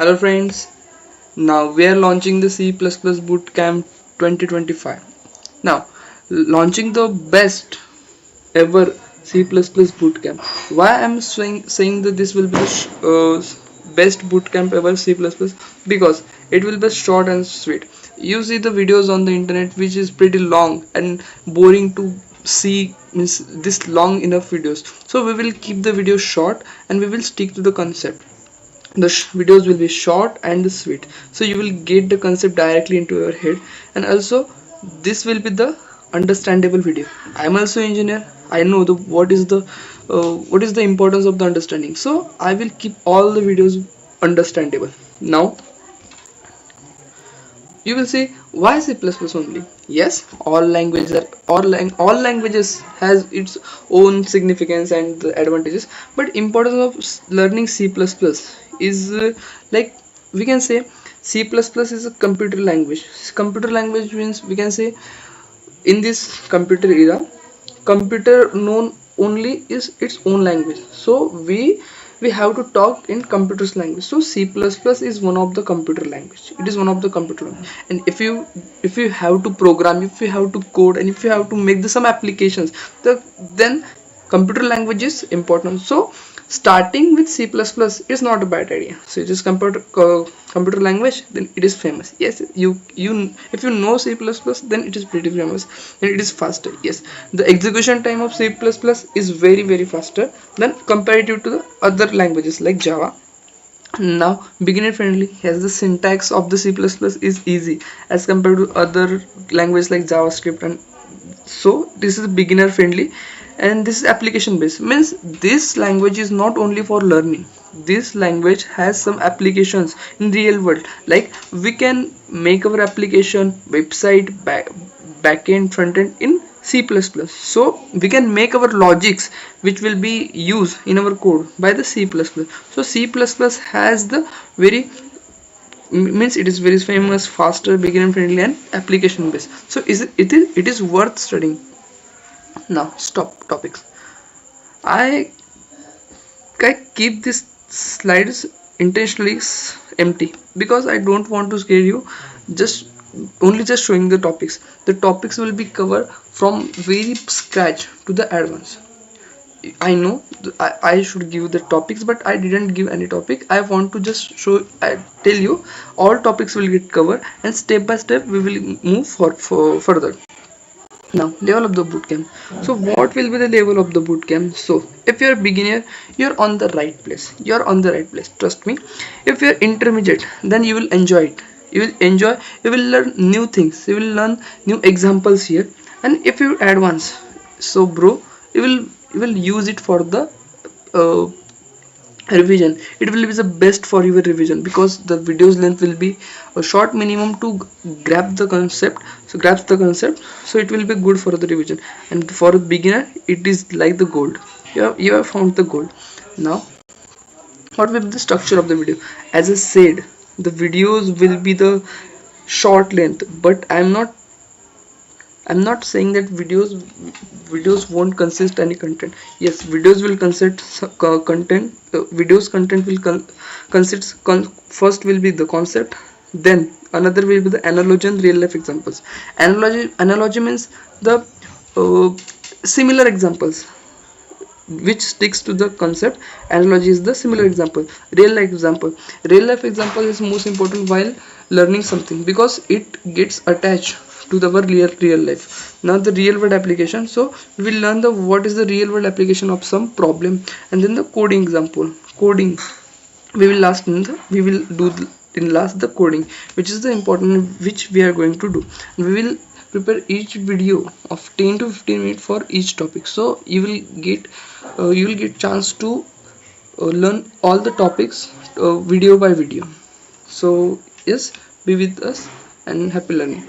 Hello friends, now we are launching the C++ Bootcamp 2025. Now, launching the best ever C++ Bootcamp. Why I'm saying that this will be the best bootcamp ever C++? Because it will be short and sweet. You see the videos on the internet which is pretty long and boring to see, means this long enough videos. So we will keep the video short and we will stick to the concept. The videos will be short and sweet, so you will get the concept directly into your head, and also this will be the understandable video. I am also engineer. I know the what is the importance of the understanding, so I will keep all the videos understandable. Now you will say, why C++ only? Yes, all languages has its own significance and the advantages, but importance of learning C++ is like we can say C++ is a computer language. Computer language means we can say in this computer era, computer known only is its own language. So we have to talk in computer's language. So C++ is one of the computer language. It is one of the computer language. And if you have to program, if you have to code, and if you have to make some applications, then computer language is important. So starting with C++ is not a bad idea. So it is computer language, then it is famous. Yes, you if you know C++, then it is pretty famous and it is faster. Yes, the execution time of C++ is very faster than comparative to the other languages like Java. Now beginner friendly, as the syntax of the C++ is easy as compared to other languages like JavaScript, and so this is beginner friendly, and this is application based, means this language is not only for learning. This language has some applications in real world, like we can make our application website backend frontend in C++. So we can make our logics which will be used in our code by the C++. So C++ has the very, means it is very famous, faster, beginner friendly and application based. So it is worth studying. Now stop topics. I keep these slides intentionally empty because I don't want to scare you. Just showing the topics. The topics will be covered from very scratch to the advanced. I know I should give the topics, but I didn't give any topic. I want to just I tell you all topics will get covered, and step by step we will move for further. Now level of the bootcamp. So what will be the level of the bootcamp? So if you're a beginner, you're on the right place. Trust me. If you're intermediate, then you will enjoy it. You will learn new things, you will learn new examples here. And if you advance, so bro, you will use it for the revision. It will be the best for your revision because the video's length will be a short minimum to grasp the concept. So it will be good for the revision, and for a beginner it is like the gold. You have found the gold. Now what will be the structure of the video? As I said, the videos will be the short length, but I'm not saying that videos won't consist any content. Yes, videos will consist content. Videos content will consist first will be the concept, then another will be the analogy and real life examples. Analogy means the similar examples which sticks to the concept. Analogy is the similar example. Real life example is most important while learning something because it gets attached to the real life. Now the real world application, so we will learn what is the real world application of some problem, and then the coding example. Coding we will do in last the coding, which is the important, which we are going to do. We will prepare each video of 10 to 15 minutes for each topic, so you will get chance to learn all the topics video by video. So yes, be with us and happy learning.